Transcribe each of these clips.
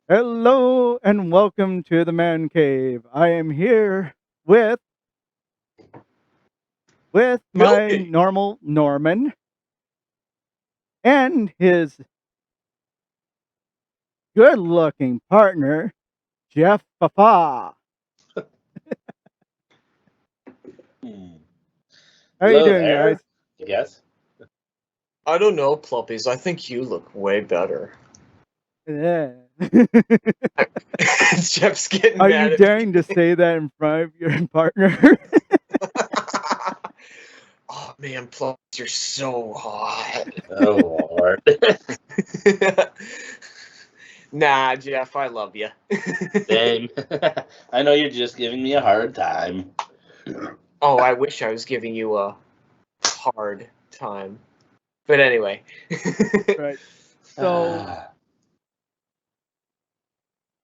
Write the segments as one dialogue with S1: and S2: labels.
S1: Hello and welcome to the Man Cave. I am here with my
S2: Guilty.
S1: normal Norman and his good-looking partner, Jeff Papa.
S3: Hmm.
S1: How you
S3: Hello
S1: doing, guys?
S3: there, I guess.
S2: I don't know, Pluppies. I think you look way better.
S1: Yeah.
S2: Jeff's getting
S1: Are you
S2: mad at me.
S1: daring to say that in front of your partner?
S2: Oh man, Pluppies, you're so hot.
S3: Oh Lord.
S2: Nah, Jeff, I love you.
S3: Same. I know you're just giving me a hard time.
S2: Oh, I wish I was giving you a hard time. But anyway.
S1: Right. So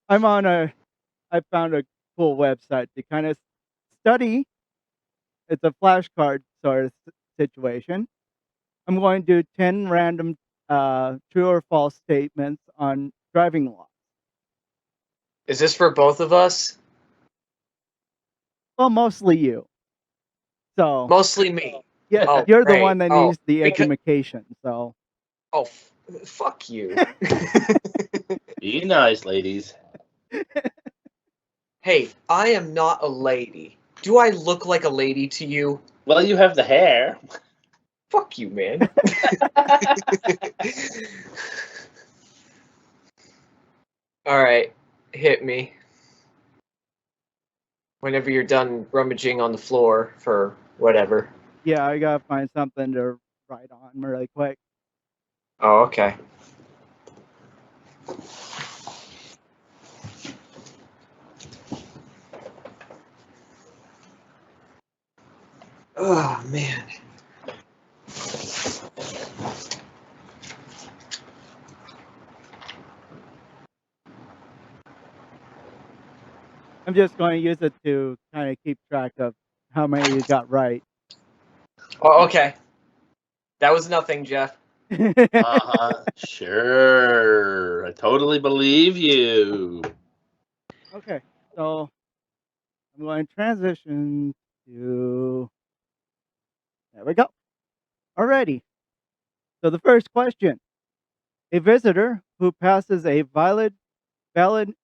S1: I found a cool website to kind of study. It's a flashcard sort of situation. I'm going to do 10 random true or false statements on driving laws.
S2: Is this for both of us?
S1: Well, mostly you. So,
S2: Mostly me.
S1: yeah,
S2: Oh,
S1: you're the
S2: great.
S1: one that
S2: Oh,
S1: needs the
S2: because
S1: edumacation. So,
S2: oh, fuck you.
S3: Be nice, ladies.
S2: Hey, I am not a lady. Do I look like a lady to you?
S3: Well, you have the hair.
S2: Fuck you, man. Alright, hit me. Whenever you're done rummaging on the floor for whatever.
S1: yeah, I got to find something to write on really quick.
S2: Oh, okay. Oh, man.
S1: I'm just going to use it to kind of keep track of how many you got right.
S2: Oh, okay. That was nothing, Jeff.
S3: Sure. I totally believe you.
S1: Okay, so I'm going to transition to. There we go. Alrighty. So the first question: a visitor who passes a valid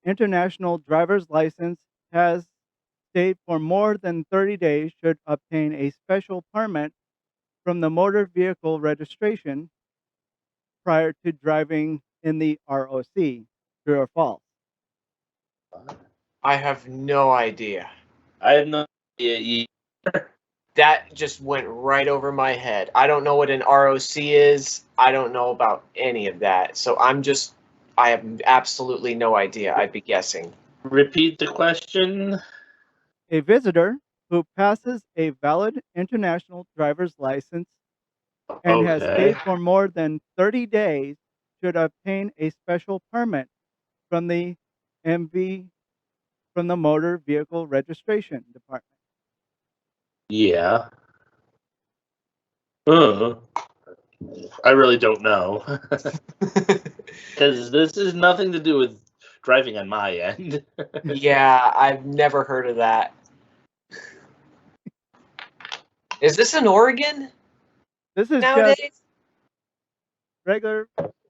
S1: international driver's license has stayed for more than 30 days should obtain a special permit from the motor vehicle registration prior to driving in the ROC. True or false?
S2: I have no idea.
S3: I have no idea.
S2: That just went right over my head. I don't know what an ROC is. I don't know about any of that. So I have absolutely no idea. I'd be guessing.
S3: Repeat the question.
S1: A visitor who passes a valid international driver's license and has
S3: Okay.
S1: stayed for more than 30 days should obtain a special permit from the MV from the Motor Vehicle Registration Department.
S3: Yeah. Uh, I really don't know. Because this is nothing to do with driving on my end.
S2: Yeah, I've never heard of that. Is this in Oregon
S1: This is just
S2: nowadays?
S1: regular.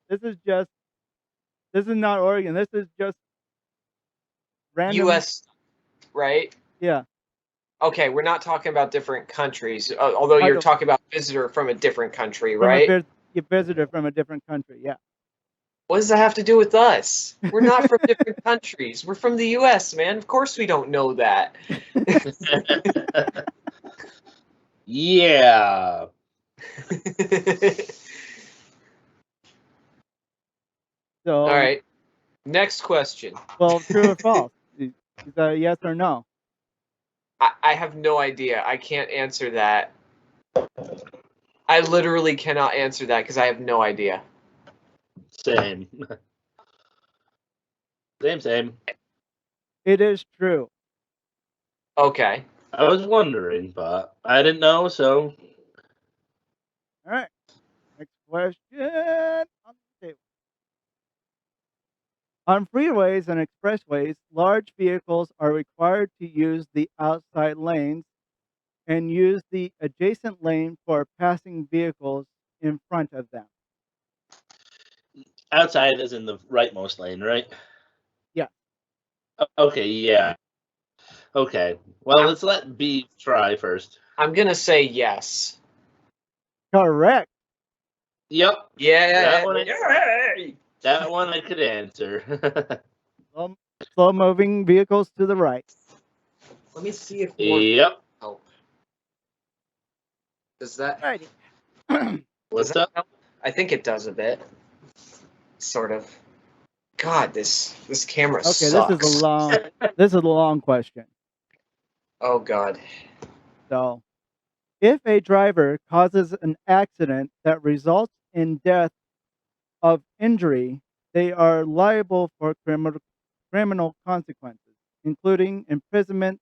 S1: This is just. This is not Oregon. This is just random.
S2: U.S., right?
S1: Yeah,
S2: Okay, we're not talking about different countries, although
S1: I
S2: you're
S1: don't
S2: talking about visitor from a different country,
S1: from
S2: right?
S1: a visitor from a different country. Yeah.
S2: What does that have to do with us? We're not from different countries. We're from the U.S., man. Of course we don't know that.
S3: Yeah.
S1: So,
S2: All right. Next question.
S1: well, true or false? Is that a yes or no?
S2: I have no idea. I can't answer that. I literally cannot answer that because I have no idea.
S3: Same. Same.
S1: It is true.
S2: Okay.
S3: I was wondering, but I didn't know, so
S1: All right. Next question on the table. On freeways and expressways, large vehicles are required to use the outside lanes and use the adjacent lane for passing vehicles in front of them.
S3: outside is in the rightmost lane, right?
S1: Yeah,
S3: Okay, yeah. Okay. Well,
S2: I'm,
S3: let's let B try first.
S2: I'm gonna say yes.
S1: correct.
S3: Yep.
S2: Yeah.
S3: That one.
S2: Yay!
S3: That one I could answer.
S1: Slow moving vehicles to the right.
S2: Let me see if more
S3: Yep.
S2: help. Does that
S1: Righty.
S2: does
S3: What's
S2: that
S3: up?
S2: help? I think it does a bit. Sort of. God, this camera
S1: Okay,
S2: sucks.
S1: this is a long question.
S2: Oh God.
S1: So, if a driver causes an accident that results in death of injury, they are liable for criminal consequences, including imprisonment,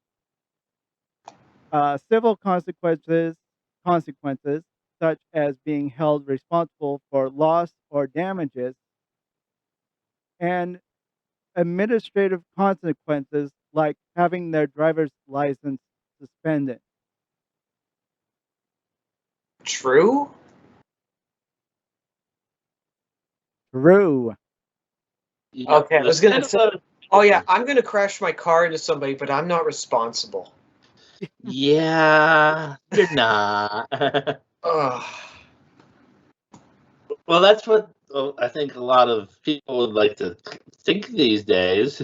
S1: civil consequences such as being held responsible for loss or damages, and administrative consequences like having their driver's license suspended.
S2: True?
S1: True.
S3: Yep.
S2: Okay, I was gonna
S3: Kind of
S2: say.
S3: a-
S2: Oh yeah, I'm gonna crash my car into somebody, but I'm not responsible.
S3: Yeah, you're not.
S2: Ugh.
S3: Well, that's what I think a lot of people would like to think these days.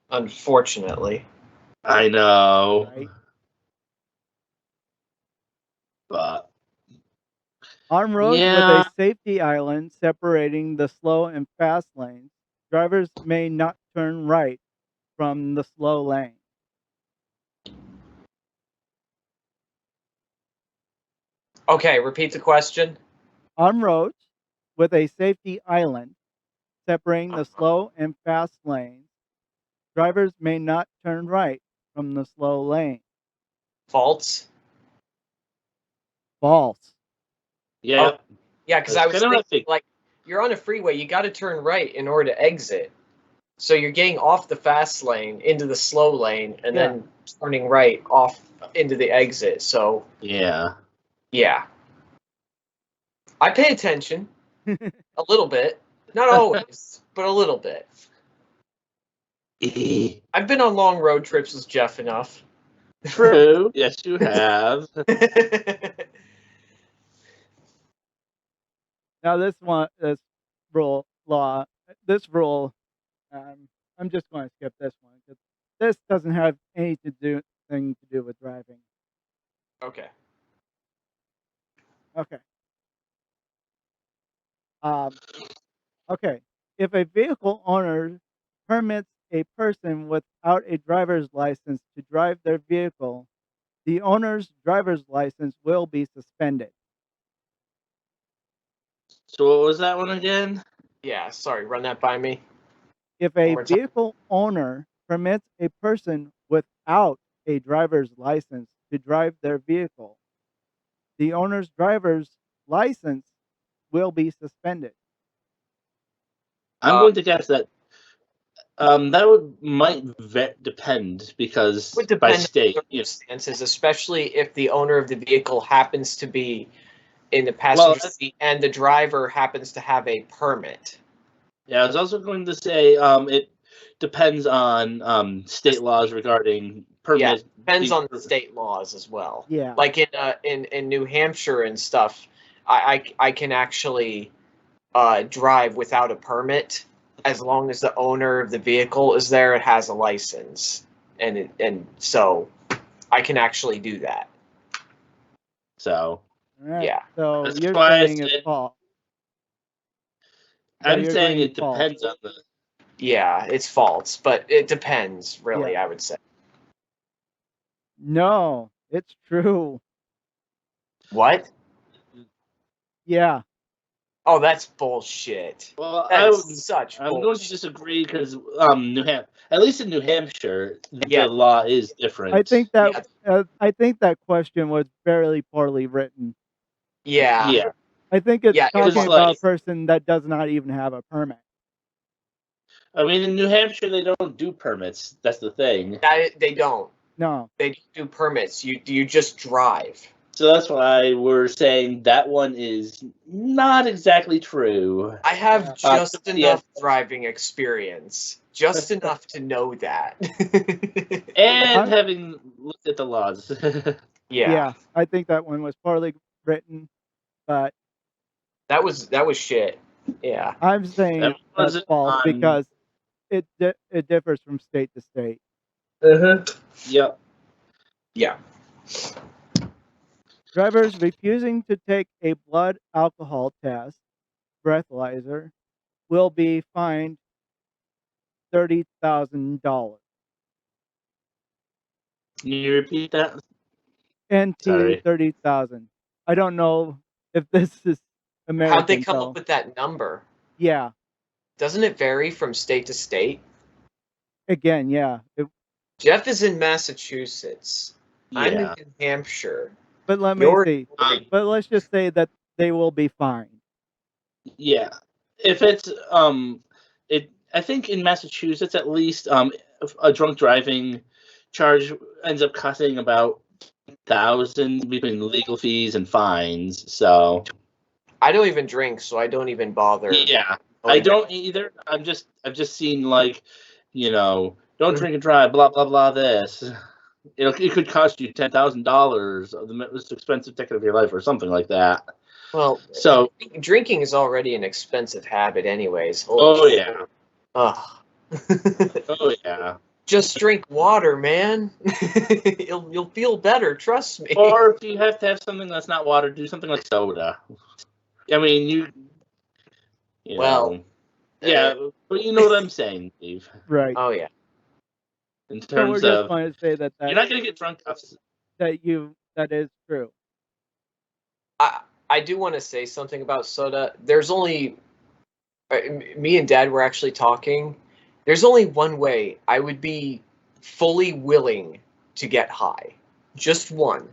S2: Unfortunately.
S3: I know,
S1: Right.
S3: but
S1: On roads with a
S3: yeah.
S1: safety island separating the slow and fast lanes, drivers may not turn right from the slow lane.
S2: Okay, repeat the question.
S1: On roads with a safety island separating the slow and fast lanes, drivers may not turn right from the slow lane.
S2: False.
S1: False.
S2: Oh
S3: Yep.
S2: yeah, because
S3: That's
S2: I was
S3: kind of a
S2: thinking
S3: big.
S2: like you're on a freeway, you got to turn right in order to exit. So you're getting off the fast lane into the slow lane, and
S1: Yeah.
S2: then turning right off into the exit. So
S3: Yeah.
S2: yeah, I pay attention a little bit, not always, but a little bit. I've been on long road trips with Jeff enough.
S3: True. Yes, you have.
S1: Now this rule, I'm just going to skip this one because this doesn't have anything to do with driving.
S2: Okay.
S1: Okay. Um, okay. If a vehicle owner permits a person without a driver's license to drive their vehicle, the owner's driver's license will be suspended.
S3: So what was that one again?
S2: Yeah, sorry, run that by me
S1: If
S2: one
S1: a
S2: more time.
S1: vehicle owner permits a person without a driver's license to drive their vehicle, the owner's driver's license will be suspended.
S3: I'm
S2: Uh,
S3: going to guess that that might depend
S2: would
S3: because by
S2: depend on
S3: state,
S2: circumstances, especially if the owner of the vehicle happens to be in the
S3: well,
S2: passenger seat and the driver happens to have a permit.
S3: yeah, I was also going to say it depends on state laws regarding
S2: Yeah,
S3: permit.
S2: depends on the state laws as well.
S1: Yeah.
S2: Like in New Hampshire and stuff, I can actually drive without a permit as long as the owner of the vehicle is there and has a license, and so I can actually do that.
S3: So
S1: All right.
S2: Yeah.
S1: So
S3: that's
S1: you're
S3: why I
S1: saying it's
S3: said
S1: false. So
S3: I'm
S1: you're
S3: saying
S1: agreeing
S3: it
S1: false.
S3: depends on the.
S2: Yeah, it's false, but it depends, really,
S1: Yeah.
S2: I would say.
S1: No, it's true.
S2: What?
S1: Yeah.
S2: Oh, that's bullshit.
S3: Well,
S2: That's such
S3: I'm going
S2: bullshit.
S3: to disagree because at least in New Hampshire,
S2: Yeah.
S3: the law is different.
S1: I think
S2: Yeah.
S1: that question was very poorly written.
S2: Yeah.
S3: Yeah.
S1: I think it's
S2: Yeah, it
S1: talking
S3: was
S1: about a
S3: like-
S1: person that does not even have a permit.
S3: I mean, in New Hampshire, they don't do permits. That's the thing.
S2: They don't.
S1: No.
S2: They don't do permits. You just drive.
S3: So that's why we're saying that one is not exactly true.
S2: I have
S1: Yeah.
S2: just
S3: yeah.
S2: enough driving experience. Just enough to know that.
S3: And having looked at the laws.
S2: Yeah.
S1: I think that one was poorly written, but
S2: That was shit. Yeah.
S1: I'm saying
S3: That
S1: that's
S3: wasn't
S1: false
S3: on-
S1: because it differs from state to state.
S3: Yep.
S2: Yeah.
S1: Drivers refusing to take a blood alcohol test, breathalyzer, will be fined $30,000.
S3: Can you repeat that?
S1: NT
S3: Sorry.
S1: 30,000. I don't know if this is American.
S2: How'd they come
S1: so
S2: up with that number?
S1: yeah,
S2: Doesn't it vary from state to state?
S1: again, yeah.
S2: Jeff is in Massachusetts. I'm in
S3: Yeah.
S2: New Hampshire.
S1: But let me
S2: You're
S1: see. But let's just say that they will be fined.
S3: Yeah. If it's I think in Massachusetts at least a drunk driving charge ends up costing about 1,000 between legal fees and fines. So
S2: I don't even drink, so I don't even bother.
S3: yeah, I don't either. I've just seen like, don't drink and drive, blah blah blah. This, it could cost you $10,000, the most expensive ticket of your life, or something like that.
S2: Well,
S3: So
S2: drinking is already an expensive habit, anyways.
S3: oh yeah,
S2: Ugh.
S3: oh yeah.
S2: Just drink water, man. You'll feel better. Trust me.
S3: Or if you have to have something that's not water, do something like soda. I mean, you
S2: Well,
S3: know, yeah, but you know what I'm saying, Steve.
S1: Right.
S2: Oh yeah.
S3: In
S1: So we're
S3: terms
S1: just
S3: of,
S1: going to say that
S3: you're not going to get drunk off.
S1: that is true.
S2: I do want to say something about soda. There's only me and Dad were actually talking. There's only one way I would be fully willing to get high. Just one.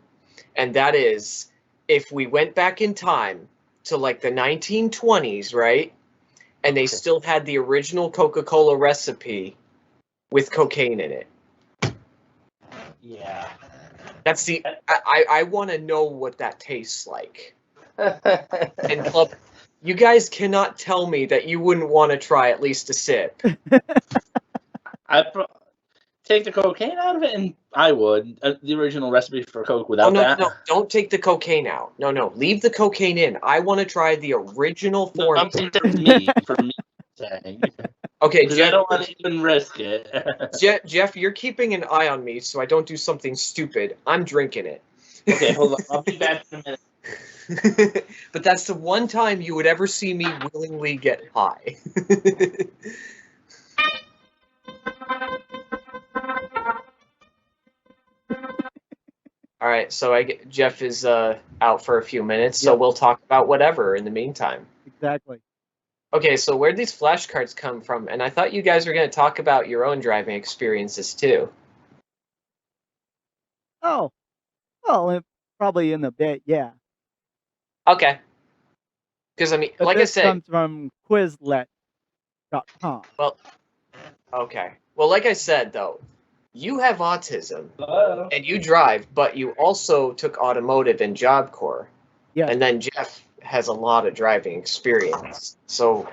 S2: And that is if we went back in time to like the 1920s, right? And they still had the original Coca-Cola recipe with cocaine in it.
S3: Yeah.
S2: That's the I want to know what that tastes like. And Club, you guys cannot tell me that you wouldn't want to try at least a sip.
S3: Take the cocaine out of it, and I would. The original recipe for Coke without that.
S2: No, don't take the cocaine out. No, leave the cocaine in. I want to try the original form.
S3: I'm saying that's me, for me saying.
S2: Okay,
S3: Because I
S2: Jeff,
S3: don't want to even risk it.
S2: Jeff, you're keeping an eye on me so I don't do something stupid. I'm drinking it.
S3: Okay, hold on. I'll be back in a minute.
S2: But that's the one time you would ever see me willingly get high. All right, so Jeff is out for a few minutes, so
S1: Yep.
S2: we'll talk about whatever in the meantime.
S1: Exactly.
S2: Okay, so where'd these flashcards come from? And I thought you guys were going to talk about your own driving experiences too.
S1: Oh, well, probably in a bit, yeah.
S2: Okay. Because, I mean,
S1: But
S2: like I
S1: this
S2: said,
S1: comes from Quizlet.com.
S2: well, okay. Well, like I said, though, you have autism
S3: Hello?
S2: and you drive, but you also took automotive and Job Corps.
S1: Yes.
S2: And then Jeff has a lot of driving experience. So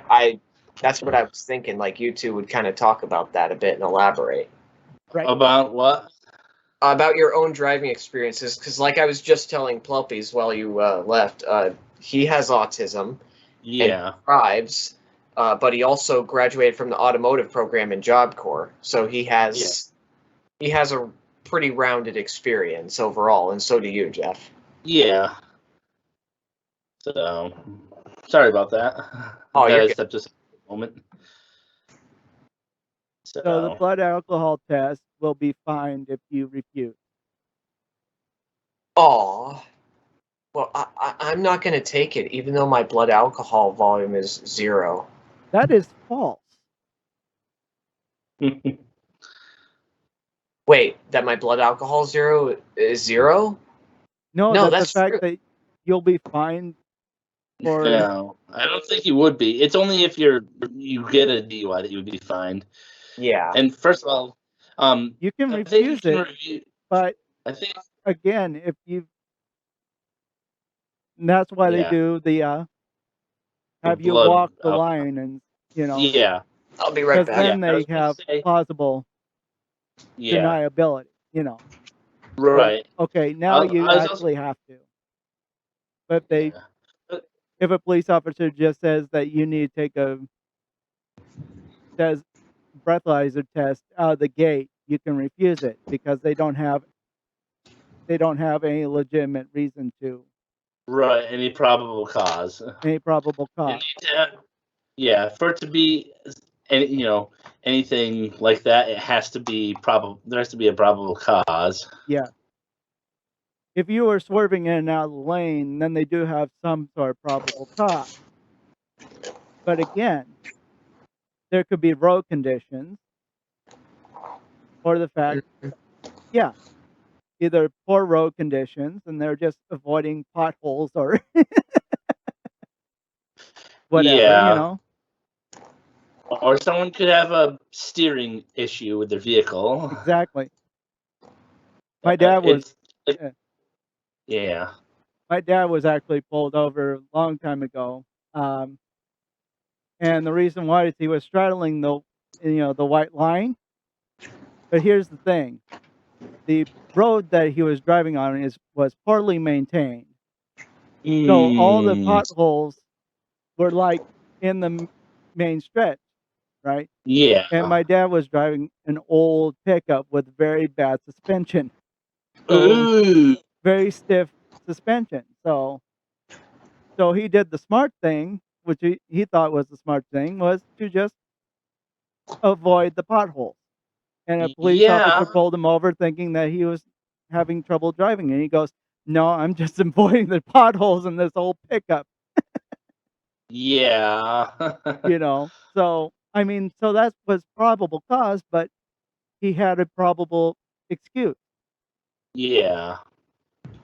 S2: that's what I was thinking. Like you two would kind of talk about that a bit and elaborate.
S1: Right.
S3: About what?
S2: About your own driving experiences. Because like I was just telling Plumpies while you left, he has autism.
S3: Yeah.
S2: And drives, but he also graduated from the automotive program in Job Corps. So he has a pretty rounded experience overall, and so do you, Jeff.
S3: Yeah. So, sorry about that.
S2: Oh, you're
S3: I
S2: good.
S3: stepped just a moment.
S1: So the blood alcohol test will be fined if you refuse.
S2: Aw. Well, I'm not going to take it, even though my blood alcohol volume is 0.
S1: That is false.
S2: Wait, that my blood alcohol is 0?
S1: No,
S2: No,
S1: that the
S2: that's
S1: fact
S2: true.
S1: that you'll be fined for
S3: No, I don't think you would be. It's only if you get a DUI that you would be fined.
S2: Yeah.
S3: And first of all,
S1: you can
S3: I think you
S1: refuse
S3: can
S1: it,
S3: review.
S1: but
S3: I think,
S1: again, if you and that's why they
S3: yeah,
S1: do the
S3: the
S1: have you
S3: blood.
S1: walk the line and
S3: Yeah,
S2: I'll be right
S1: because
S2: back.
S3: yeah.
S1: then
S3: I
S1: they
S3: was gonna
S1: have
S3: say,
S1: plausible
S3: yeah,
S1: deniability, But
S3: right.
S1: okay, now
S3: I
S1: you
S3: was also,
S1: actually have to. But
S3: yeah, but,
S1: if a police officer just says that you need to take a says breathalyzer test out of the gate, you can refuse it because they don't have any legitimate reason to,
S3: right. Any probable cause.
S1: any probable
S3: You
S1: cause.
S3: need to have, yeah, for it to be any, anything like that, it has to be probable. There has to be a probable cause.
S1: Yeah. If you were swerving in and out of the lane, then they do have some sort of probable cause. But again, there could be road conditions or the fact, yeah, either poor road conditions and they're just avoiding potholes or whatever,
S3: Yeah, or someone could have a steering issue with their vehicle.
S1: Exactly. My dad was
S3: It's like,
S1: uh,
S3: yeah.
S1: my dad was actually pulled over a long time ago. Um, and the reason why is he was straddling the white line. But here's the thing. The road that he was driving on was poorly maintained. So all the
S3: Mm,
S1: potholes were like in the main stretch, right?
S3: yeah.
S1: And my dad was driving an old pickup with very bad suspension. So
S3: Ooh.
S1: very stiff suspension. So he did the smart thing, which he thought was the smart thing, was to just avoid the potholes. And a police officer
S3: Yeah.
S1: pulled him over thinking that he was having trouble driving. And he goes, "No, I'm just avoiding the potholes in this old pickup."
S3: Yeah.
S1: So, I mean, so that was probable cause, but he had a probable excuse.
S3: Yeah.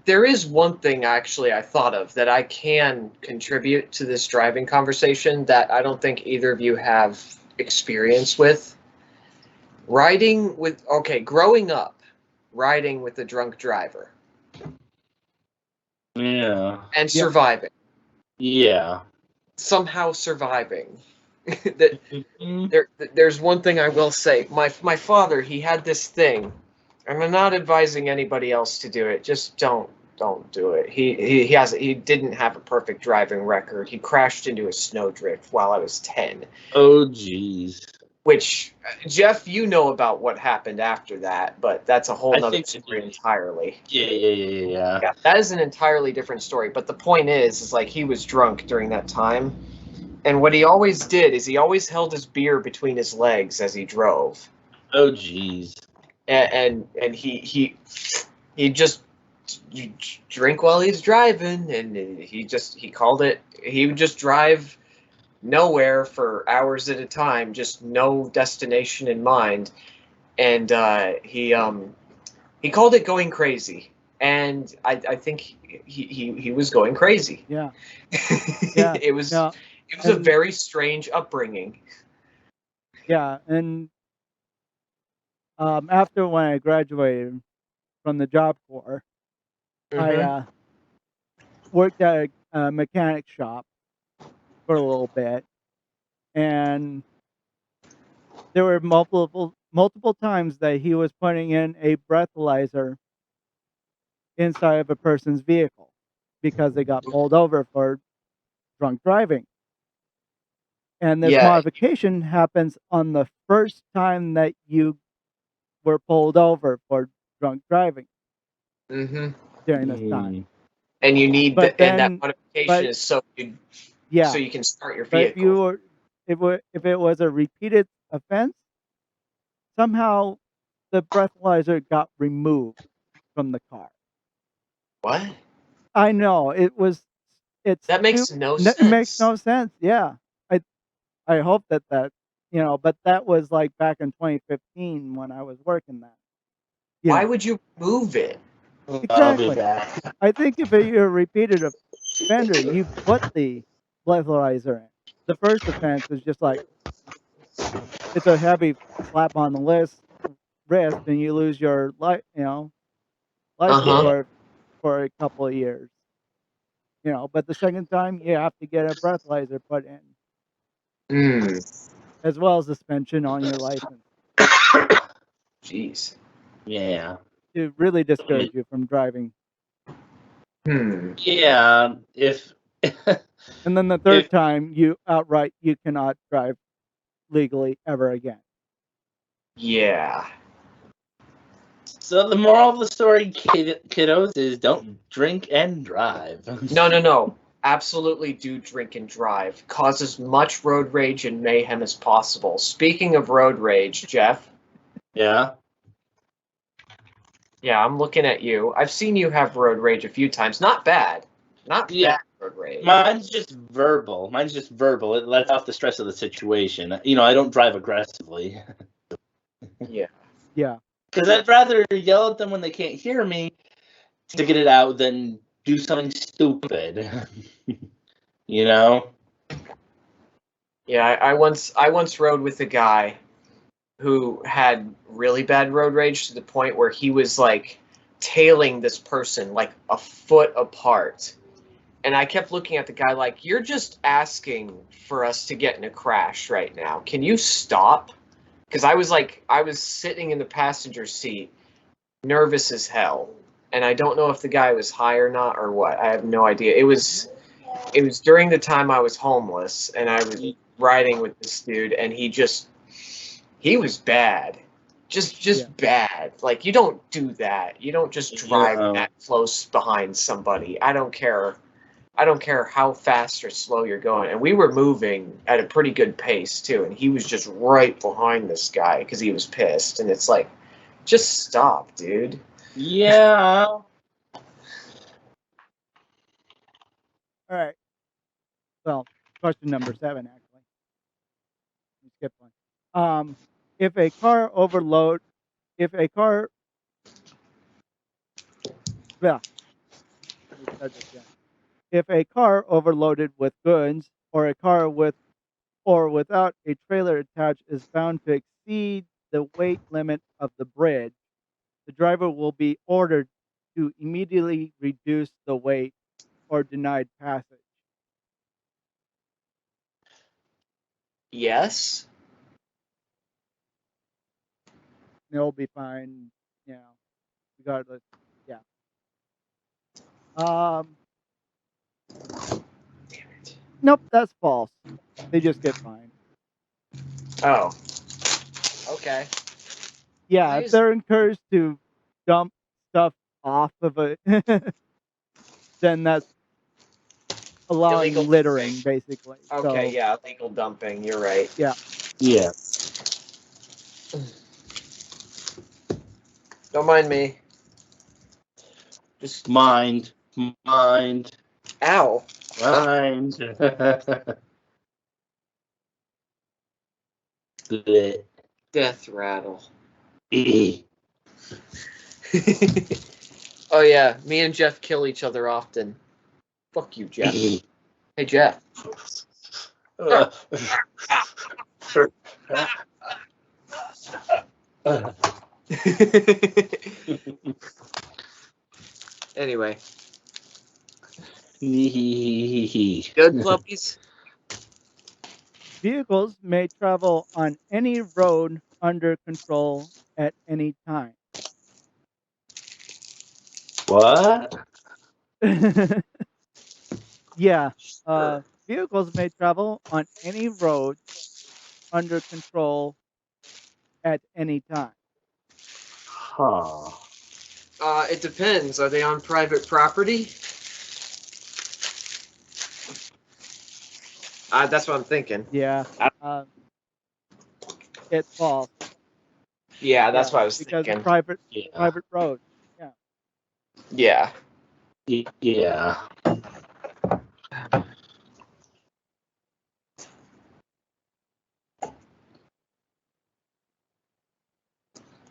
S2: There is one thing actually I thought of that I can contribute to this driving conversation that I don't think either of you have experience with. Growing up, riding with a drunk driver
S3: Yeah.
S2: and
S1: Yeah.
S2: surviving.
S3: Yeah.
S2: Somehow surviving. that
S3: Mhm.
S2: there's one thing I will say. My father, he had this thing, and I'm not advising anybody else to do it. Just don't do it. He didn't have a perfect driving record. He crashed into a snowdrift while I was 10.
S3: Oh, jeez.
S2: Which Jeff, you know about what happened after that, but that's a whole
S3: I
S2: nother
S3: think I
S2: story
S3: do.
S2: entirely.
S3: Yeah.
S2: Yeah, that is an entirely different story. But the point is like he was drunk during that time. And what he always did is he always held his beer between his legs as he drove,
S3: Oh, jeez.
S2: and he just drink while he's driving, and he called it. He would just drive nowhere for hours at a time, just no destination in mind, and he called it going crazy, and I think he was going crazy.
S1: Yeah. Yeah.
S2: it was
S1: No.
S2: it was a
S1: And
S2: very strange upbringing.
S1: yeah. And after when I graduated from the Job Corps, I
S2: Mm-hmm.
S1: worked at a mechanic shop for a little bit, and there were multiple times that he was putting in a breathalyzer inside of a person's vehicle because they got pulled over for drunk driving. And this
S2: Yeah.
S1: modification happens on the first time that you were pulled over for drunk driving
S2: Mm-hmm.
S1: during this time.
S3: Mm.
S2: And you need
S1: But
S2: and that
S1: then,
S2: modification
S1: but
S2: is so
S1: yeah,
S2: you can start your
S1: but
S2: vehicle.
S1: if it was a repeated offense, somehow the breathalyzer got removed from the car.
S2: What?
S1: I know it's
S2: That makes no
S1: it makes
S2: sense.
S1: no sense. Yeah, I I hope that but that was like back in 2015 when I was working that.
S2: Why would you move it?
S3: I'll be
S1: Exactly.
S3: back.
S1: I think if you're a repeated offender, you put the breathalyzer in. The first offense is just like it's a heavy slap on the wrist, and you lose your
S2: Uh
S1: license
S2: huh.
S1: for a couple of years. But the second time you have to get a breathalyzer put in,
S2: Hmm.
S1: as well as suspension on your license
S2: Jeez.
S3: Yeah.
S1: to really
S3: I mean,
S1: discourage you from driving.
S2: Hmm.
S3: yeah. If
S1: And then the
S3: if
S1: third time, you cannot drive legally ever again.
S2: Yeah.
S3: so, the moral of the story, kiddos, is don't drink and drive.
S2: No. Absolutely do drink and drive. Cause as much road rage and mayhem as possible. Speaking of road rage, Jeff.
S3: Yeah.
S2: Yeah, I'm looking at you. I've seen you have road rage a few times. Not bad. Not
S3: Yeah.
S2: bad road rage.
S3: Mine's just verbal. It lets off the stress of the situation. I don't drive aggressively
S2: Yeah.
S1: Yeah,
S3: because I'd rather yell at them when they can't hear me to get it out than do something stupid. you know?
S2: Yeah, I once rode with a guy who had really bad road rage to the point where he was like tailing this person like a foot apart. And I kept looking at the guy like, "You're just asking for us to get in a crash right now. Can you stop?" Because I was sitting in the passenger seat, nervous as hell, and I don't know if the guy was high or not or what. I have no idea. It was during the time I was homeless, and I was riding with this dude, and he was bad. Just
S1: yeah,
S2: bad. Like, you don't do that. You don't just drive that close behind somebody. I don't care how fast or slow you're going. And we were moving at a pretty good pace too, and he was just right behind this guy because he was pissed. And it's like, just stop, dude.
S3: Yeah.
S1: all right. Well, question number 7 actually. We skipped one. If a car overload, if a car, yeah, let me start this again. If a car overloaded with goods or a car with or without a trailer attached is found to exceed the weight limit of the bridge, the driver will be ordered to immediately reduce the weight or denied passage.
S2: Yes.
S1: They'll be fine, regardless. Yeah. Um,
S2: Damn it.
S1: nope, that's false. They just get fined.
S2: Oh. Okay.
S1: Yeah,
S2: Why
S1: if
S2: is
S1: they're encouraged to dump stuff off of it, then that's
S2: illegal
S1: allowing
S2: dumping?
S1: littering, basically.
S2: Okay,
S1: So,
S2: yeah, illegal dumping. You're right.
S1: yeah.
S3: Yeah.
S2: Don't mind me. Just
S3: Mind. Mind.
S2: ow.
S3: Mind. Bleh.
S2: Death rattle.
S3: Eh.
S2: Oh yeah, me and Jeff kill each other often. Fuck you, Jeff.
S3: Eh.
S2: Hey, Jeff.
S3: Uh,
S2: Anyway, good puppies.
S1: Vehicles may travel on any road under control at any time.
S3: What?
S1: Yeah.
S2: Sure.
S1: Vehicles may travel on any road under control at any time.
S3: Huh.
S2: It depends. Are they on private property? That's what I'm thinking.
S1: Yeah. It's false.
S2: Yeah, that's
S1: Yeah,
S2: what I was
S1: because of
S2: thinking.
S3: Yeah.
S1: private roads. Yeah.
S2: Yeah.
S3: Yeah.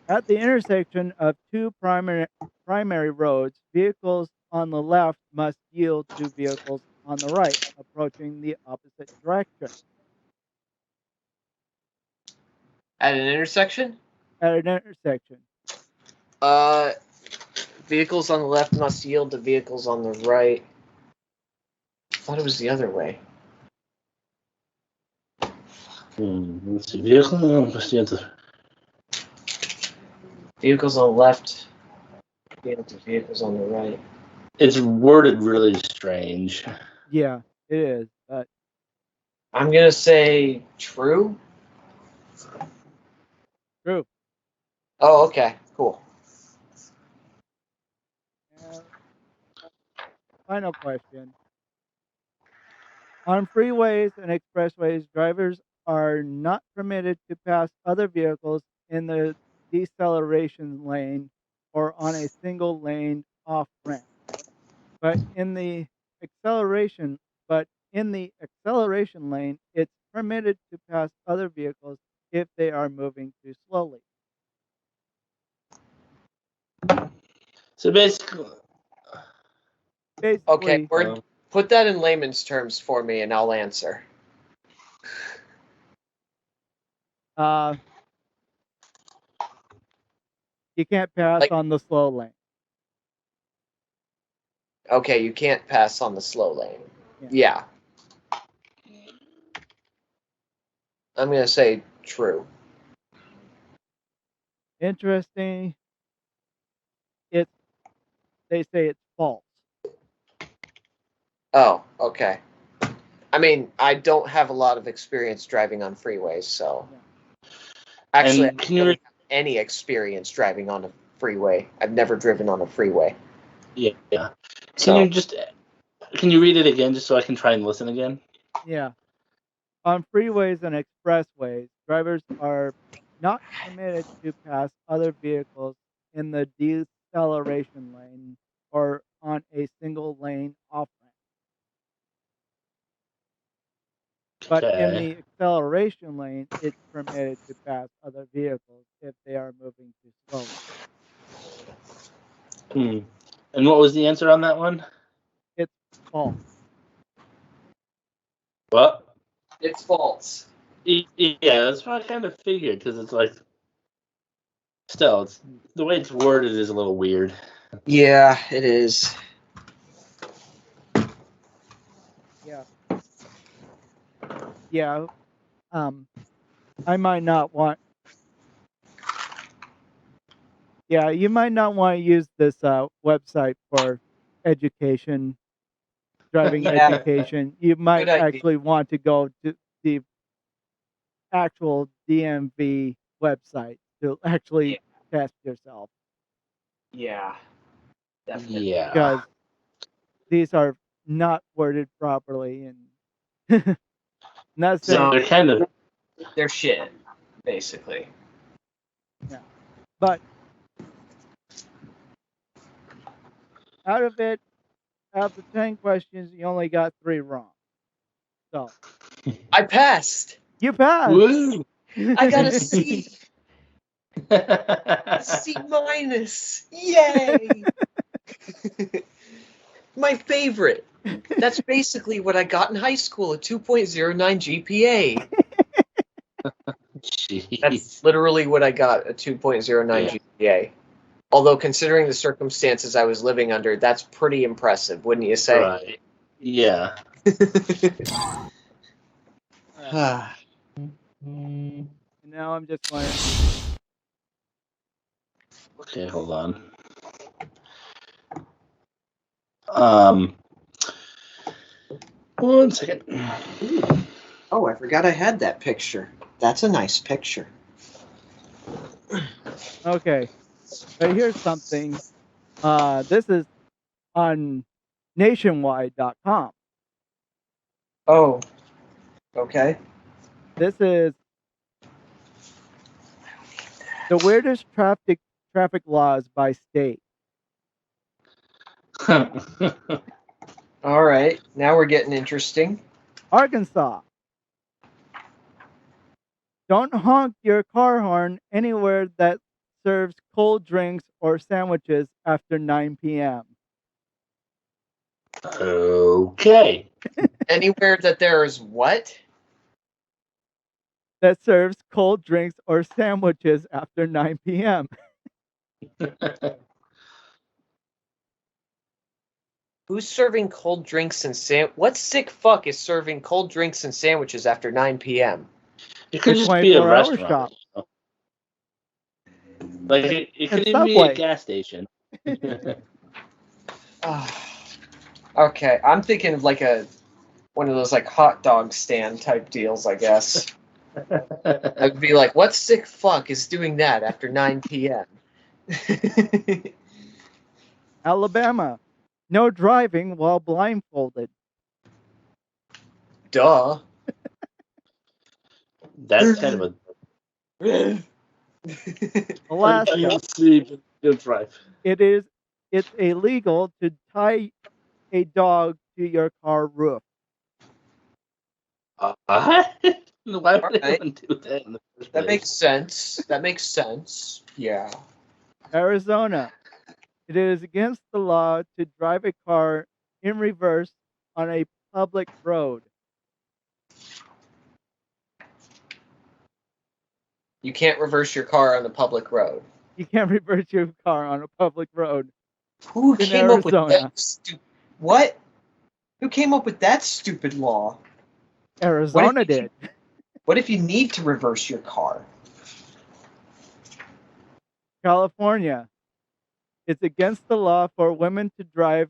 S1: At the intersection of two primary roads, vehicles on the left must yield to vehicles on the right, approaching the opposite direction.
S2: At an intersection,
S1: At an intersection,
S2: uh, vehicles on the left must yield to vehicles on the right. I thought it was the other way.
S3: Let's see.
S2: Vehicles on the left yield to vehicles on the right.
S3: It's worded really strange.
S1: yeah, it is. But
S2: I'm gonna say true.
S1: true.
S2: Oh, okay, cool.
S1: And final question. On freeways and expressways, drivers are not permitted to pass other vehicles in the deceleration lane or on a single lane off ramp. But in the acceleration but in the acceleration lane, it's permitted to pass other vehicles if they are moving too slowly.
S3: So basically,
S2: Okay,
S1: Basically,
S2: put that in layman's terms for me, and I'll answer.
S1: uh, you can't pass
S2: Like,
S1: on the slow lane.
S2: okay, you can't pass on the slow lane.
S1: Yeah.
S2: Yeah. I'm gonna say true.
S1: Interesting. It's they say it's false.
S2: Oh, okay. I mean, I don't have a lot of experience driving on freeways, so
S1: Yeah.
S2: actually, I
S3: and
S2: don't
S3: can you
S2: really have any experience driving on a freeway. I've never driven on a freeway.
S3: yeah.
S2: So
S3: Can you read it again just so I can try and listen again?
S1: Yeah. On freeways and expressways, drivers are not permitted to pass other vehicles in the deceleration lane or on a single lane off ramp. But in
S3: Okay.
S1: the acceleration lane, it's permitted to pass other vehicles if they are moving too slowly.
S3: And what was the answer on that one?
S1: It's false.
S3: What?
S2: it's false.
S3: Yeah, that's what I kind of figured because it's like, still, it's the way it's worded is a little weird.
S2: Yeah, it is.
S1: Yeah. Yeah. I might not want. Yeah, you might not want to use this website for education, driving
S2: Yeah,
S1: education. You might
S2: good idea.
S1: actually want to go to the actual DMV website to actually
S2: Yeah,
S1: test yourself
S2: yeah, definitely.
S3: Yeah.
S1: because these are not worded properly and not
S3: So
S1: saying
S3: they're kind of
S2: They're shit, basically.
S1: yeah. But out of it, out of the 10 questions, you only got 3 wrong. So
S2: I passed.
S1: you passed.
S3: woo.
S2: I got a C. C minus. Yay! My favorite. That's basically what I got in high school, a 2.09 GPA.
S3: Jeez.
S2: That's literally what I got, a 2.09
S3: Yeah.
S2: GPA. Although, considering the circumstances I was living under, that's pretty impressive, wouldn't you say?
S3: Right. Yeah.
S1: And now I'm just going
S3: Okay, hold on. Um, 1 second.
S2: Oh, I forgot I had that picture. That's a nice picture.
S1: okay. But here's something. This is on nationwide.com.
S2: Oh, okay.
S1: This is the weirdest traffic laws by state.
S2: All right, now we're getting interesting.
S1: Arkansas. Don't honk your car horn anywhere that serves cold drinks or sandwiches after 9 p.m.
S3: Okay.
S2: Anywhere that there is what?
S1: That serves cold drinks or sandwiches after 9 p.m.
S2: Who's serving cold drinks and what sick fuck is serving cold drinks and sandwiches after 9 p.m.?
S3: It could
S1: The
S3: just be a
S1: 24-hour
S3: restaurant.
S1: shop.
S3: You know? Like it could
S1: And
S3: even be a
S1: Subway.
S3: gas station.
S2: Okay, I'm thinking of like one of those like hot dog stand type deals, I guess. I'd be like, what sick fuck is doing that after 9 p.m.?
S1: Alabama. No driving while blindfolded.
S2: Duh.
S3: That's kind of a
S1: Alaska.
S3: sleep, don't drive.
S1: It's illegal to tie a dog to your car roof.
S3: Why would
S2: Alright.
S3: anyone do that in the first
S2: That
S3: place?
S2: makes sense. That makes sense. Yeah.
S1: Arizona. It is against the law to drive a car in reverse on a public road.
S2: You can't reverse your car on a public road.
S1: You can't reverse your car on a public road.
S2: Who
S1: In
S2: came up with
S1: Arizona.
S2: that? What? Who came up with that stupid law?
S1: Arizona did.
S2: What if you need to reverse your car?
S1: California. It's against the law for women to drive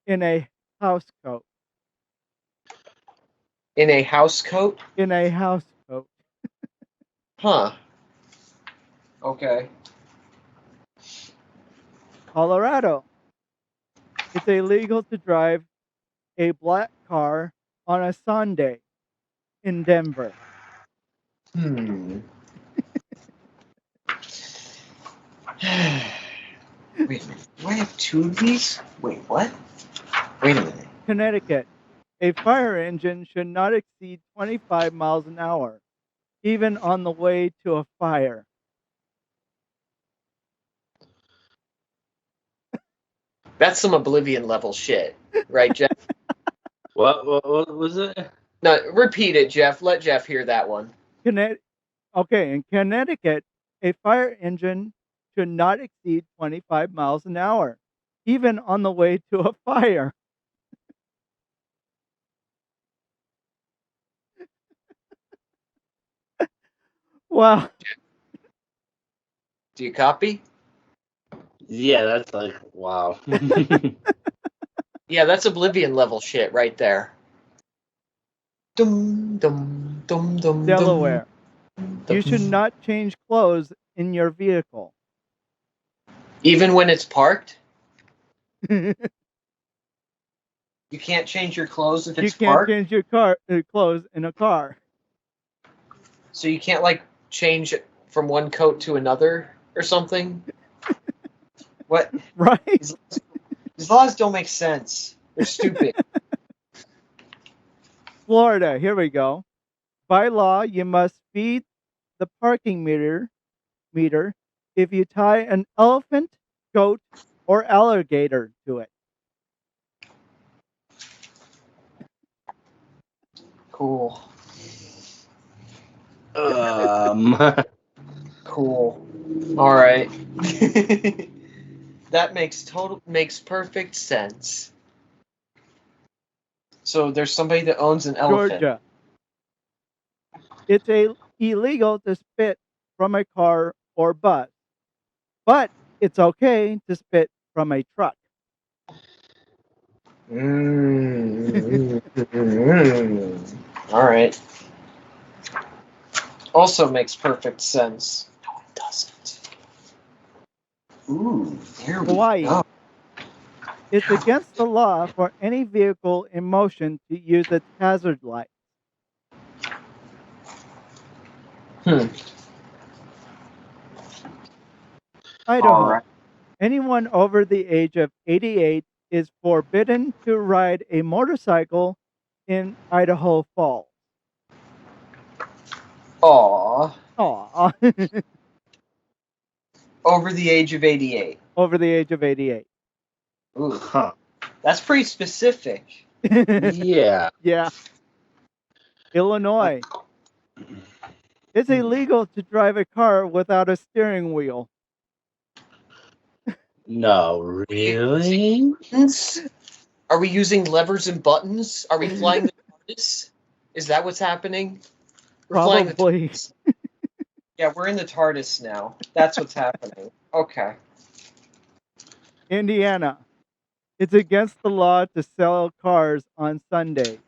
S1: in a house coat.
S2: In a house coat?
S1: In a house coat.
S2: Huh. Okay.
S1: Colorado. It's illegal to drive a black car on a Sunday in Denver.
S2: Wait a minute. Do I have two of these? Wait, what? Wait a minute.
S1: Connecticut. A fire engine should not exceed 25 miles an hour, even on the way to a fire.
S2: That's some Oblivion level shit, right, Jeff?
S3: What was it?
S2: No, repeat it, Jeff. Let Jeff hear that one.
S1: Okay, in Connecticut, a fire engine should not exceed 25 miles an hour, even on the way to a fire. Wow.
S2: Do you copy?
S3: Yeah, that's like wow.
S2: Yeah, that's Oblivion level shit right there. Dum dum dum dum.
S1: Delaware.
S2: Dum.
S1: You should not change clothes in your vehicle.
S2: Even when it's parked?
S1: You
S2: You can't change your clothes if it's
S1: can't
S2: parked?
S1: change your clothes in a car.
S2: So you can't, like, change from one coat to another or something? What?
S1: Right?
S2: These laws don't make sense. They're stupid.
S1: Florida, here we go. By law, you must feed the parking meter if you tie an elephant, goat, or alligator to it.
S2: Cool. Cool. All right. That makes perfect sense. So there's somebody that owns an elephant.
S1: Georgia. It's illegal to spit from a car or bus, but it's okay to spit from a truck.
S2: All right. Also makes perfect sense. No, it doesn't. Ooh, there we
S1: Hawaii.
S2: go.
S1: It's against the law for any vehicle in motion to use its hazard light. Idaho.
S2: All right.
S1: Anyone over the age of 88 is forbidden to ride a motorcycle in Idaho Falls.
S2: Aw.
S1: Aw.
S2: Over the age of 88.
S1: Over the age of 88.
S2: Ooh,
S3: Huh.
S2: that's pretty specific.
S3: Yeah.
S1: Yeah. Illinois. It's illegal to drive a car without a steering wheel.
S3: No, really?
S2: Are we using levers and buttons? Are we flying the TARDIS? Is that what's happening? We're flying the
S1: Probably.
S2: TARDIS. Yeah, we're in the TARDIS now. That's what's happening. Okay.
S1: Indiana. It's against the law to sell cars on Sundays.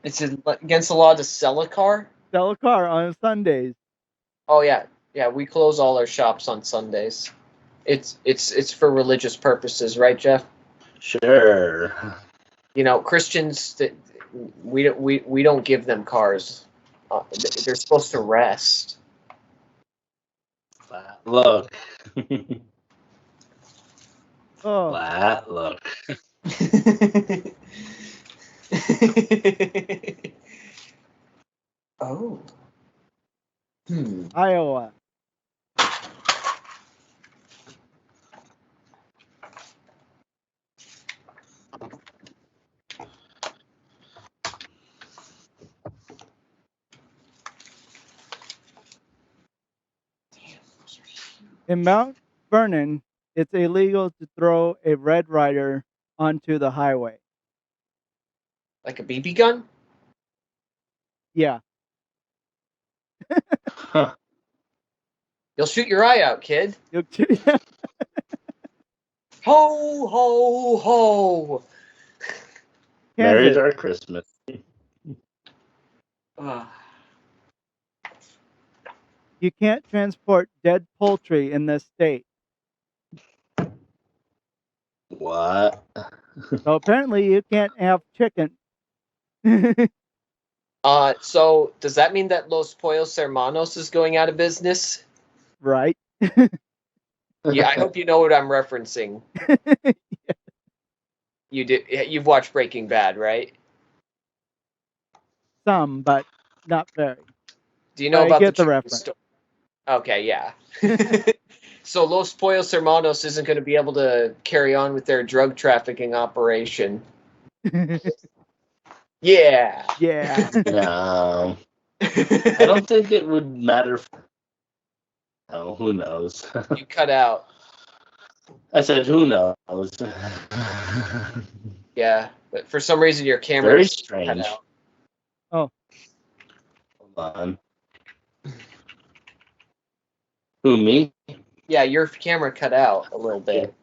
S2: It's against the law to sell a car?
S1: Sell a car on Sundays.
S2: Oh yeah. Yeah, we close all our shops on Sundays. It's for religious purposes, right, Jeff?
S3: Sure.
S2: You know, Christians, we don't give them cars. They're supposed to rest.
S3: Flat look.
S1: Oh,
S3: Flat look.
S2: Oh.
S1: Iowa. In Mount Vernon, it's illegal to throw a Red Ryder onto the highway.
S2: Like a BB gun?
S1: Yeah.
S3: Huh.
S2: You'll shoot your eye out, kid. Ho, ho, ho.
S3: Merry
S1: Kansas.
S3: Dark Christmas.
S1: You can't transport dead poultry in this state.
S3: What?
S1: So apparently you can't have chicken.
S2: So does that mean that Los Pollos Hermanos is going out of business?
S1: Right.
S2: Yeah, I hope you know what I'm referencing. You've watched Breaking Bad, right?
S1: Some, but not very.
S2: Do you know
S1: I
S2: about
S1: get
S2: the
S1: the reference.
S2: Okay, yeah. So Los Pollos Hermanos isn't going to be able to carry on with their drug trafficking operation. Yeah.
S1: Yeah.
S3: No. I don't think it would matter. Oh, who knows?
S2: You cut out.
S3: I said, who knows?
S2: Yeah, but for some reason your camera
S3: Very
S2: cut
S3: strange.
S2: out.
S1: Oh.
S3: Hold on. Who, me?
S2: Yeah, your camera cut out a little bit.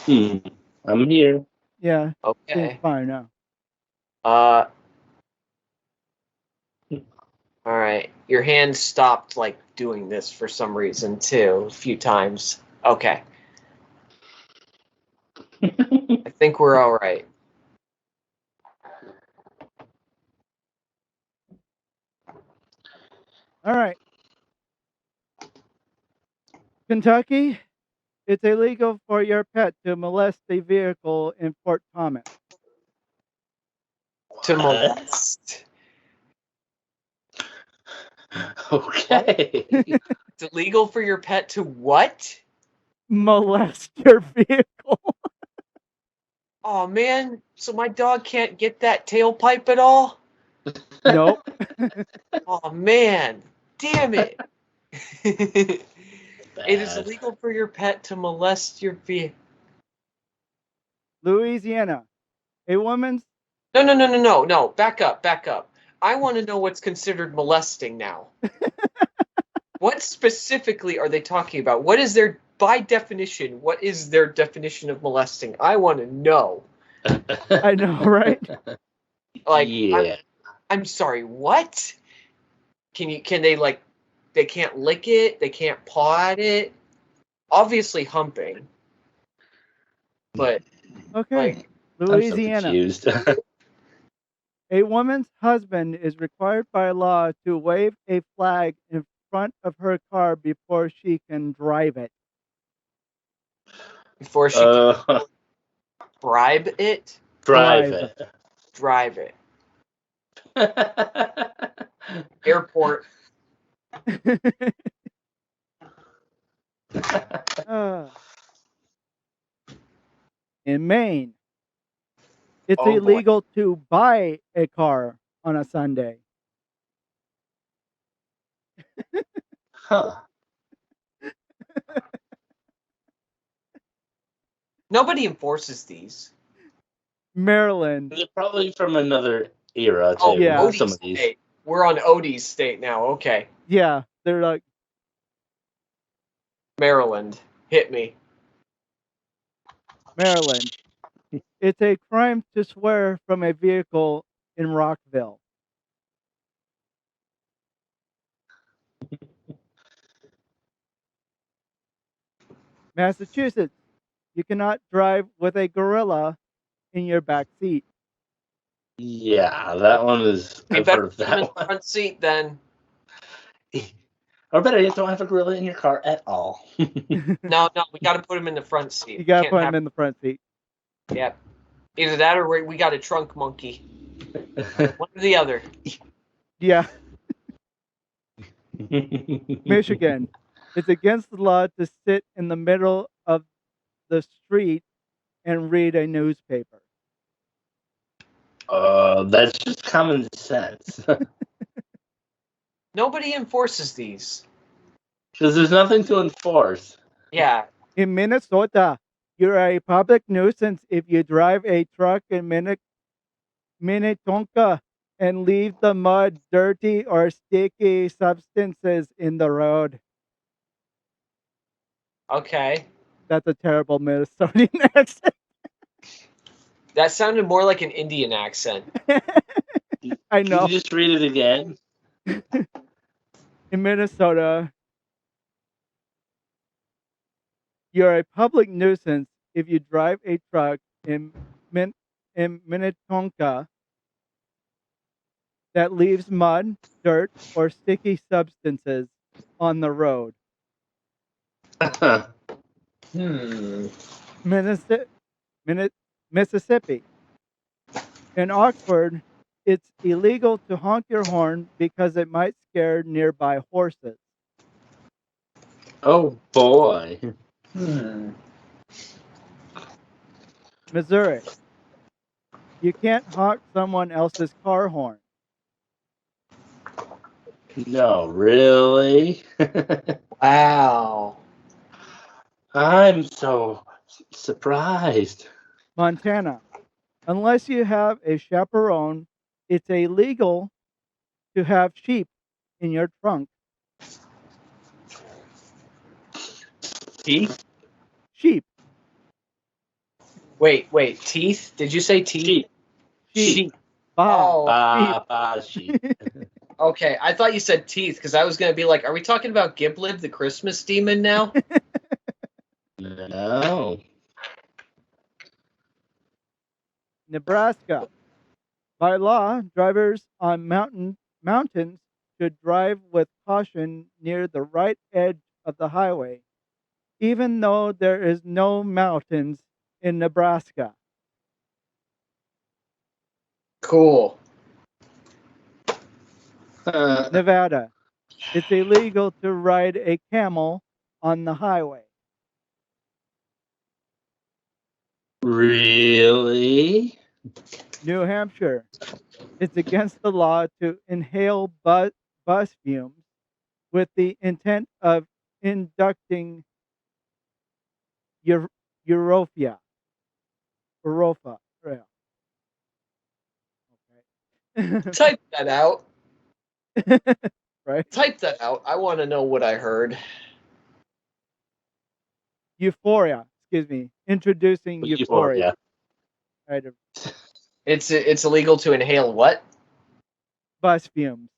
S3: I'm here.
S1: Yeah.
S2: Okay.
S1: Seems fine now.
S2: All right. Your hand stopped like doing this for some reason too, a few times. Okay. I think we're all right.
S1: All right. Kentucky, it's illegal for your pet to molest a vehicle in Fort Thomas.
S2: To molest.
S3: Okay.
S2: It's illegal for your pet to what?
S1: Molest your vehicle.
S2: Oh man, so my dog can't get that tailpipe at all?
S1: Nope.
S2: Oh man, damn it. It is
S3: Bad.
S2: illegal for your pet to molest your vehicle.
S1: Louisiana, a woman's
S2: No. Back up. I want to know what's considered molesting now. What specifically are they talking about? What is their, by definition, what is their definition of molesting? I want to know.
S1: I know, right?
S2: Like,
S3: yeah.
S2: I'm sorry, what? Can they, like, they can't lick it? They can't paw at it? Obviously humping. But,
S1: Okay.
S2: like,
S3: I'm so
S1: Louisiana,
S3: confused.
S1: a woman's husband is required by law to wave a flag front of her car before she can drive it?
S2: Before she can
S3: Uh,
S2: bribe it,
S3: drive
S1: Drive.
S3: it.
S2: drive it. Airport.
S1: Uh, in Maine, it's
S2: Oh boy.
S1: illegal to buy a car on a Sunday.
S3: Huh.
S2: Nobody enforces these.
S1: Maryland.
S3: They're probably from another era
S2: Oh,
S3: too.
S1: Yeah.
S3: Some
S2: Odie's
S3: of these.
S2: state. We're on Odie's state now. Okay.
S1: Yeah, they're like,
S2: Maryland. Hit me.
S1: Maryland. It's a crime to swear from a vehicle in Rockville. Massachusetts. You cannot drive with a gorilla in your back seat.
S3: Yeah, that one is.
S2: You
S3: I've
S2: better
S3: heard of
S2: put him in
S3: that
S2: the
S3: one.
S2: front seat then.
S3: Or better yet, don't have a gorilla in your car at all.
S2: No, we got to put him in the front seat.
S1: You gotta
S2: Can't
S1: put
S2: have.
S1: him in the front seat.
S2: Yep. Either that or we got a trunk monkey. One or the other.
S1: Yeah, Michigan. It's against the law to sit in the middle of the street and read a newspaper.
S3: That's just common sense.
S2: Nobody enforces these.
S3: Because there's nothing to enforce.
S2: Yeah.
S1: In Minnesota, you're a public nuisance if you drive a truck in Minnetonka and leave the mud, dirty, or sticky substances in the road.
S2: Okay.
S1: That's a terrible Minnesotan accent.
S2: That sounded more like an Indian accent.
S1: I
S3: Can
S1: know.
S3: you just read it again?
S1: In Minnesota, you're a public nuisance if you drive a truck in Minnetonka that leaves mud, dirt, or sticky substances on the road.
S2: Hmm.
S1: Minnesota, Mississippi. In Oxford, it's illegal to honk your horn because it might scare nearby horses.
S3: Oh boy.
S2: Hmm.
S1: Missouri. You can't honk someone else's car horn.
S3: No, really?
S2: Wow.
S3: I'm so surprised.
S1: Montana. Unless you have a chaperone, it's illegal to have sheep in your trunk.
S2: Teeth?
S1: Sheep.
S2: Wait. Teeth? Did you say teeth?
S3: Sheep.
S1: Sheep. Bah.
S2: Oh,
S3: Ba, ba, sheep.
S2: okay. I thought you said teeth because I was going to be like, are we talking about Giblib, the Christmas demon now?
S3: No.
S1: Nebraska. By law, drivers on mountains should drive with caution near the right edge of the highway, even though there is no mountains in Nebraska.
S2: Cool.
S1: Nevada. It's illegal to ride a camel on the highway.
S3: Really?
S1: New Hampshire. It's against the law to inhale bus fumes with the intent of inducting Europha. Europa. Yeah. Okay.
S2: Type that out.
S1: Right?
S2: Type that out. I want to know what I heard.
S1: Euphoria. Excuse me. Introducing Euphoria. Right.
S2: It's illegal to inhale what?
S1: Bus fumes.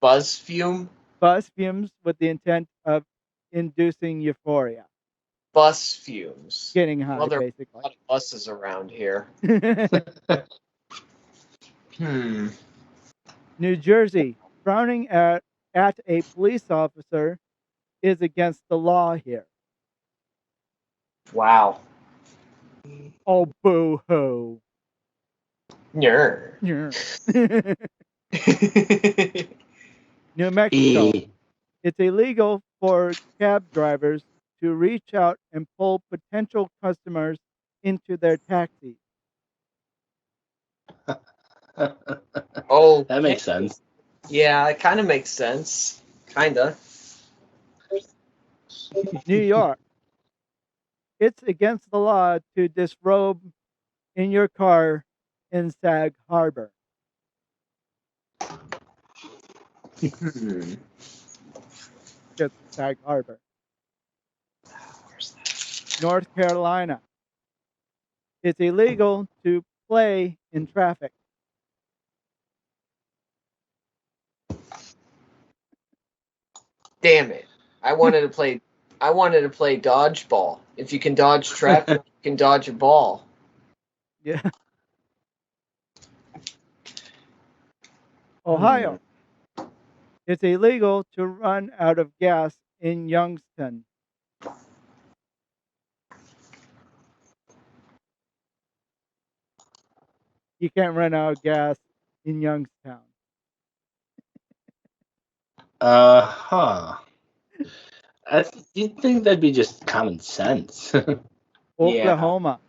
S2: Buzz fume?
S1: Bus fumes with the intent of inducing euphoria.
S2: Bus fumes.
S1: Getting high,
S2: Well, there are
S1: basically.
S2: a lot of buses around here. Hmm.
S1: New Jersey. Frowning at at a police officer is against the law here?
S2: Wow.
S1: Oh, boo hoo.
S2: Yer.
S1: New Mexico.
S3: E.
S1: It's illegal for cab drivers to reach out and pull potential customers into their taxis.
S3: That
S2: Okay.
S3: makes sense.
S2: Yeah, it kind of makes sense. Kinda.
S1: New York. It's against the law to disrobe in your car in Sag Harbor.
S2: Hmm.
S1: Just Sag Harbor.
S2: Where's that?
S1: North Carolina. It's illegal to play in traffic.
S2: Damn it. I wanted to play dodgeball. If you can dodge traffic, you can dodge a ball.
S1: Yeah. Ohio. It's illegal to run out of gas in Youngstown. You can't run out of gas in Youngstown.
S3: Huh. You'd think that'd be just common sense.
S2: Yeah.
S1: Oklahoma.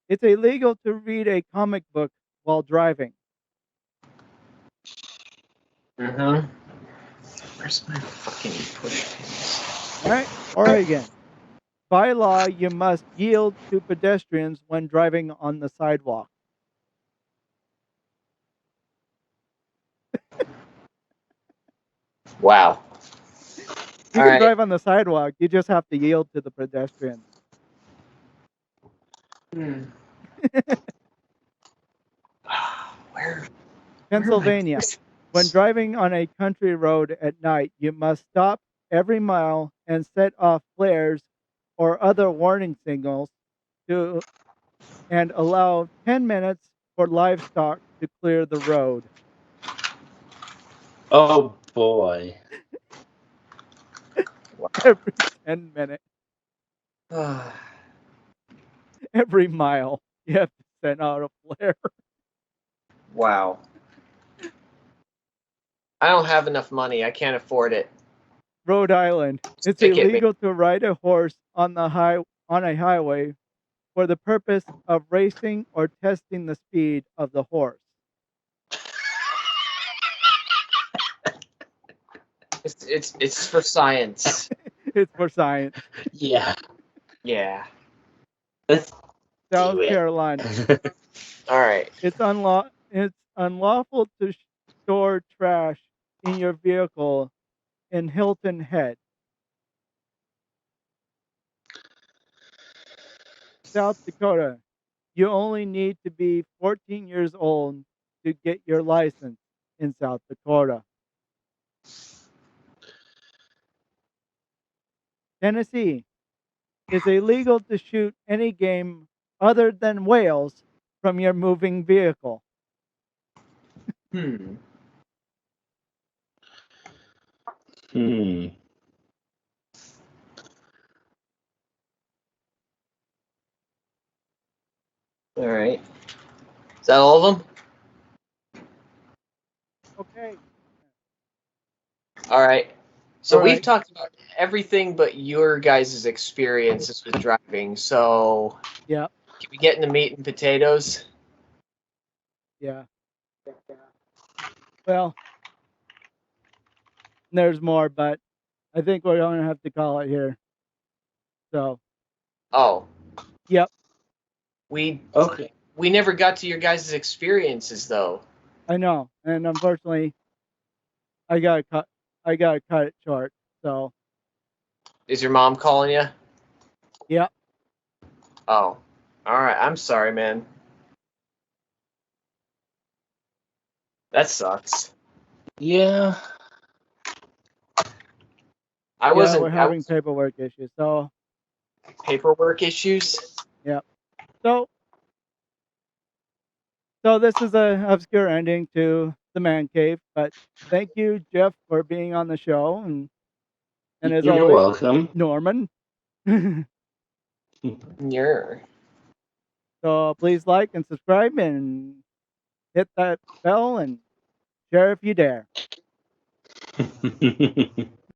S1: It's illegal to read a comic book while driving.
S2: Mm-hmm. Where's my fucking push pins?
S1: All right. Oregon. By law, you must yield to pedestrians when driving on the sidewalk.
S2: Wow.
S1: You
S2: All
S1: can
S2: right.
S1: drive on the sidewalk. You just have to yield to the pedestrians.
S2: Where?
S1: Pennsylvania. When driving on a country road at night, you must stop every mile and set off flares or other warning signals to and allow 10 minutes for livestock to clear the road.
S3: Oh boy.
S1: Every 10 minutes, every mile, you have to send out a flare.
S2: Wow. I don't have enough money. I can't afford it.
S1: Rhode Island. It's
S2: Stick it me.
S1: illegal to ride a horse on a highway for the purpose of racing or testing the speed of the horse.
S2: It's for science.
S1: It's for science.
S3: Yeah.
S2: Yeah.
S3: Let's
S1: South
S3: do it.
S1: Carolina.
S2: All right.
S1: It's unlawful to store trash in your vehicle in Hilton Head. South Dakota. You only need to be 14 years old to get your license in South Dakota. Tennessee. It's illegal to shoot any game other than whales from your moving vehicle.
S2: Hmm.
S3: Hmm.
S2: All right. Is that all of them?
S1: Okay.
S2: All right. So
S1: All
S2: we've
S1: right.
S2: talked about everything but your guys' experiences with driving. So
S1: Yeah.
S2: can we get into meat and potatoes?
S1: Yeah. Well, there's more, but I think we're going to have to call it here. So,
S2: Oh,
S1: yep,
S2: we
S3: Okay.
S2: we never got to your guys' experiences though.
S1: I know. And unfortunately, I got to cut it short. So,
S2: Is your mom calling you?
S1: yep.
S2: Oh. All right. I'm sorry, man. That sucks.
S3: Yeah.
S2: I
S1: Yeah, we're
S2: wasn't. I
S1: having
S2: was
S1: paperwork issues. So,
S2: paperwork issues.
S1: yep. So, this is a obscure ending to the man cave. But thank you, Jeff, for being on the show, and as
S3: You're
S1: always,
S3: welcome.
S1: Norman.
S2: Yeah.
S1: So please like and subscribe and hit that bell and share if you dare.